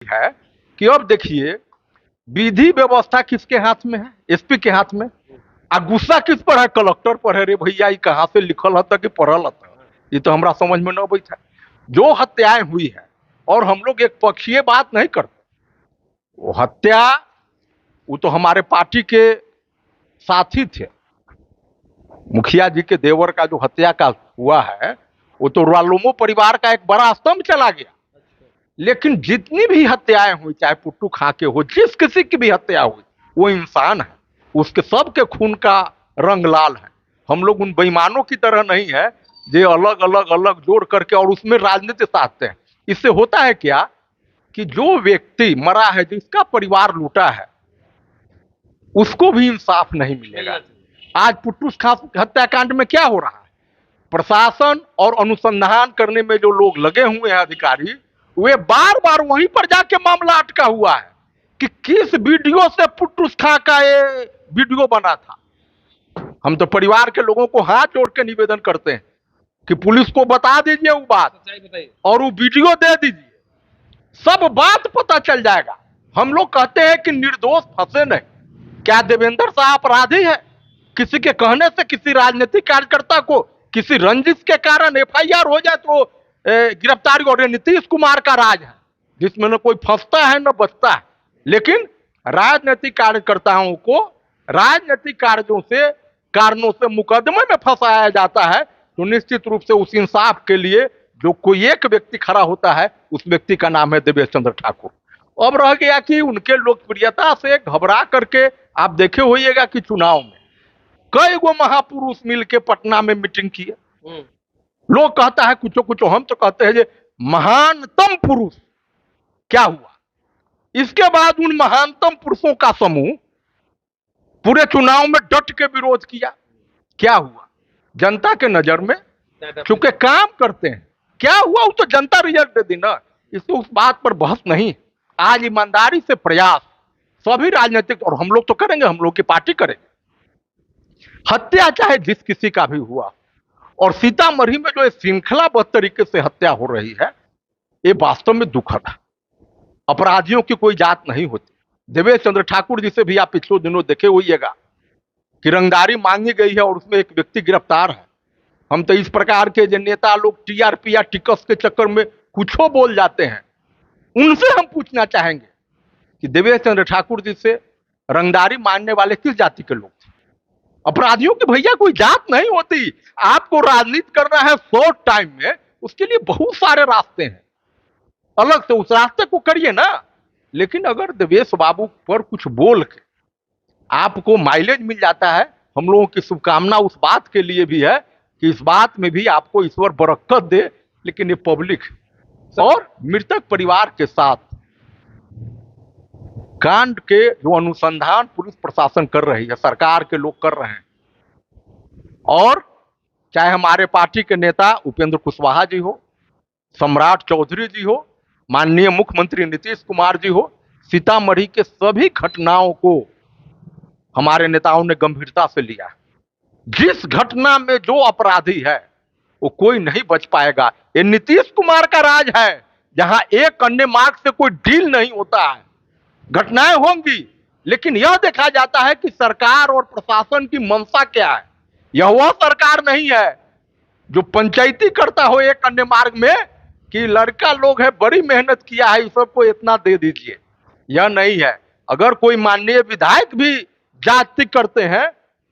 है कि अब देखिए विधि व्यवस्था किसके हाथ में है? एसपी के हाथ में। आ गुस्सा किस पर है? कलेक्टर पर है। रे भैया ये कहाँ से लिखल हता कि पढ़ल हता, ये तो हमरा समझ में न बैठा। जो हत्याएं हुई है, और हम लोग एक पक्षीय बात नहीं करते, वो हत्या, वो तो हमारे पार्टी के साथी थे। मुखिया जी के देवर का जो हत्या का हुआ है, वो तो रालोमो परिवार का एक बड़ा स्तंभ चला गया। लेकिन जितनी भी हत्याएं हुई, चाहे पुट्टू खां के हो, जिस किसी की भी हत्या हुई, वो इंसान है, उसके सबके खून का रंग लाल है। हम लोग उन बेईमानों की तरह नहीं है जो अलग अलग अलग जोड़ करके और उसमें राजनीति साधते हैं। इससे होता है क्या कि जो व्यक्ति मरा है, जिसका परिवार लूटा है, उसको भी इंसाफ नहीं मिलेगा। आज पुट्टू खां हत्याकांड में क्या हो रहा है? प्रशासन और अनुसंधान करने में जो लोग लगे हुए हैं अधिकारी, वे बार बार वहीं पर जाके मामला अटका हुआ है कि किस वीडियो से पुट्टू खां का ये वीडियो बना था। हम तो परिवार के लोगों को हाथ जोड़ के निवेदन करते हैं कि पुलिस को बता दीजिए वो बात, और वो वीडियो दे दीजिए, सब बात पता चल जाएगा। हम लोग कहते हैं कि निर्दोष फंसे नहीं। क्या देवेंद्र साहब अपराधी है? किसी के कहने से किसी राजनीतिक कार्यकर्ता को किसी रंजिश के कारण एफआईआर हो जाए तो गिरफ्तारी? और नीतीश कुमार का राज है जिसमें न कोई फंसता है न बचता है। लेकिन राजनीतिक कार्यकर्ताओं को राजनीतिक कारणों से मुकदमे में फंसाया जाता है, तो निश्चित रूप से उस इंसाफ के लिए जो कोई एक व्यक्ति खड़ा होता है, उस व्यक्ति का नाम है देवेश चंद्र ठाकुर। अब रह गया कि उनके लोकप्रियता से घबरा करके, आप देखे होइएगा कि चुनाव में कई गो महापुरुष मिलके पटना में मीटिंग किए। लोग कहता है कुछ कुछ, हम तो कहते हैं जे महानतम पुरुष क्या हुआ? इसके बाद उन महानतम पुरुषों का समूह पूरे चुनाव में डट के विरोध किया। क्या हुआ? जनता के नजर में चूंकि काम करते हैं, क्या हुआ वो तो जनता रिजल्ट दे दी ना। इससे उस बात पर बहस नहीं। आज ईमानदारी से प्रयास सभी राजनीतिक, और हम लोग तो करेंगे, हम लोग की पार्टी करेंगे। हत्या चाहे जिस किसी का भी हुआ, और सीतामढ़ी में जो श्रृंखलाबद्ध तरीके से हत्या हो रही है, ये वास्तव में दुखद है। अपराधियों की कोई जात नहीं होती। देवेश चंद्र ठाकुर जी से भी आप पिछले दिनों देखे होइएगा कि रंगदारी मांगी गई है और उसमें एक व्यक्ति गिरफ्तार है। हम तो इस प्रकार के जो नेता लोग टीआरपी या टिकस के चक्कर में कुछो बोल जाते हैं, उनसे हम पूछना चाहेंगे कि देवेश चंद्र ठाकुर जी से रंगदारी मांगने वाले किस जाति के लोग थे? अपराधियों की भैया कोई जात नहीं होती। आपको राजनीति करना है शॉर्ट टाइम में, उसके लिए बहुत सारे रास्ते हैं, अलग से उस रास्ते को करिए ना। लेकिन अगर देवेश बाबू पर कुछ बोल के आपको माइलेज मिल जाता है, हम लोगों की शुभकामना उस बात के लिए भी है कि इस बात में भी आपको ईश्वर बरकत दे। लेकिन ये पब्लिक और मृतक परिवार के साथ कांड के जो अनुसंधान पुलिस प्रशासन कर रही है, सरकार के लोग कर रहे हैं, और चाहे हमारे पार्टी के नेता उपेंद्र कुशवाहा जी हो, सम्राट चौधरी जी हो, माननीय मुख्यमंत्री नीतीश कुमार जी हो, सीतामढ़ी के सभी घटनाओं को हमारे नेताओं ने गंभीरता से लिया। जिस घटना में जो अपराधी है वो कोई नहीं बच पाएगा। ये नीतीश कुमार का राज है जहां एक अन्य मार्ग से कोई डील नहीं होता है। घटनाएं होंगी, लेकिन यह देखा जाता है कि सरकार और प्रशासन की मंशा क्या है। यह वह सरकार नहीं है जो पंचायती करता हो एक अन्य मार्ग में कि लड़का लोग है, बड़ी मेहनत किया है, इस सबको इतना दे दीजिए। यह नहीं है। अगर कोई माननीय विधायक भी जाति करते हैं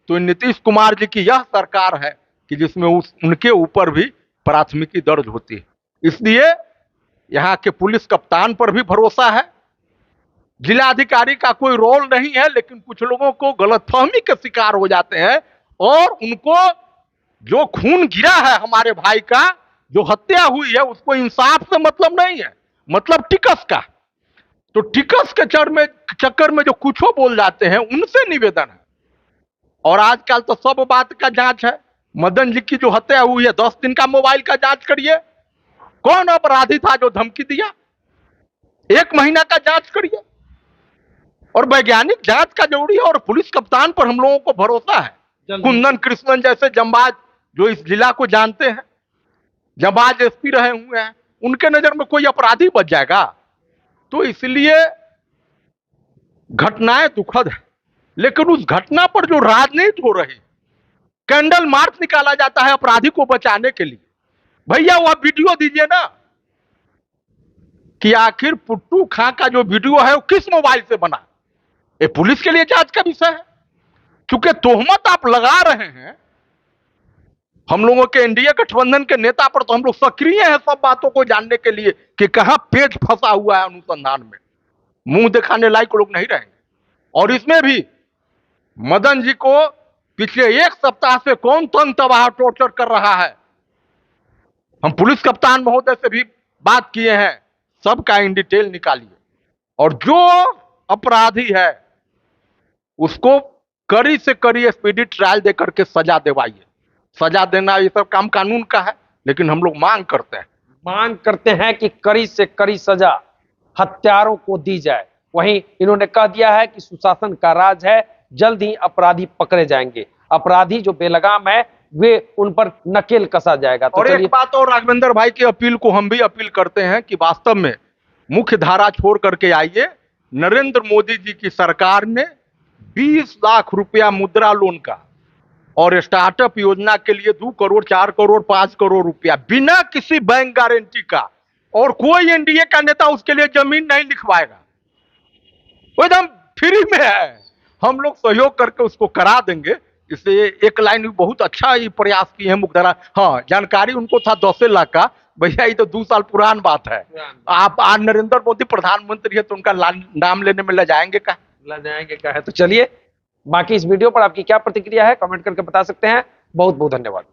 तो नीतीश कुमार जी की यह सरकार है कि जिसमें उनके ऊपर भी प्राथमिकी दर्ज होती है। इसलिए यहाँ के पुलिस कप्तान पर भी भरोसा है। जिलाधिकारी का कोई रोल नहीं है, लेकिन कुछ लोगों को गलतफहमी के शिकार हो जाते हैं, और उनको जो खून गिरा है हमारे भाई का, जो हत्या हुई है, उसको इंसाफ से मतलब नहीं है, मतलब टिकस का। तो टिकस के चक्कर में जो कुछो बोल जाते हैं, उनसे निवेदन है। और आजकल तो सब बात का जांच है। मदन जी की जो हत्या हुई है, 10 दिन का मोबाइल का जांच करिए। कौन अपराधी था जो धमकी दिया? 1 महीना का जांच करिए। और वैज्ञानिक जांच का जरूरी है, और पुलिस कप्तान पर हम लोगों को भरोसा है। कुंदन कृष्णन जैसे जंबाज जो इस जिला को जानते हैं, जंबाज एसपी रहे हुए हैं, उनके नजर में कोई अपराधी बच जाएगा? तो इसलिए घटनाएं दुखद है, लेकिन उस घटना पर जो राजनीति हो रही, कैंडल मार्च निकाला जाता है अपराधी को बचाने के लिए। भैया वह वीडियो दीजिए ना कि आखिर पुट्टू खां का जो वीडियो है वो किस मोबाइल से बना। ये पुलिस के लिए जांच का विषय है, क्योंकि तोहमत आप लगा रहे हैं हम लोगों के एनडीए गठबंधन के नेता पर, तो हम लोग सक्रिय हैं सब बातों को जानने के लिए कि कहां पेच फंसा हुआ है अनुसंधान में। मुंह दिखाने लायक लोग नहीं रहेंगे। और इसमें भी मदन जी को पिछले 1 सप्ताह से कौन तंग तबाह टॉर्चर कर रहा है, हम पुलिस कप्तान महोदय से भी बात किए हैं, सबका इन डिटेल निकालिए और जो अपराधी है उसको कड़ी से कड़ी स्पीडी ट्रायल देकर के सजा दिलवाइए। सजा देना ये सब काम कानून का है, लेकिन हम लोग मांग करते हैं कि कड़ी से कड़ी सजा हत्यारों को दी जाए। वहीं इन्होंने कह दिया है कि सुशासन का राज है, जल्द ही अपराधी पकड़े जाएंगे, अपराधी जो बेलगाम है वे उन पर नकेल कसा जाएगा। तो और एक बात और राघवेंद्र भाई की अपील को हम भी अपील करते हैं कि वास्तव में मुख्य धारा छोड़ करके आइए। नरेंद्र मोदी जी की सरकार ने 20 लाख रुपया मुद्रा लोन का और स्टार्टअप योजना के लिए 2 करोड़ 4 करोड़ 5 करोड़ रुपया बिना किसी बैंक गारंटी का, और कोई एनडीए का नेता उसके लिए जमीन नहीं लिखवाएगा, वो एकदम फ्री में है, हम लोग सहयोग करके उसको करा देंगे। इससे एक लाइन भी बहुत अच्छा ही प्रयास किए हैं मुखदरा। हाँ, जानकारी उनको था 10 लाख का, भैया ये तो 2 साल पुरान बात है। आप आज नरेंद्र मोदी प्रधानमंत्री है तो उनका नाम लेने में लजाएंगे का है। तो चलिए, बाकी इस वीडियो पर आपकी क्या प्रतिक्रिया है कमेंट करके बता सकते हैं। बहुत बहुत धन्यवाद।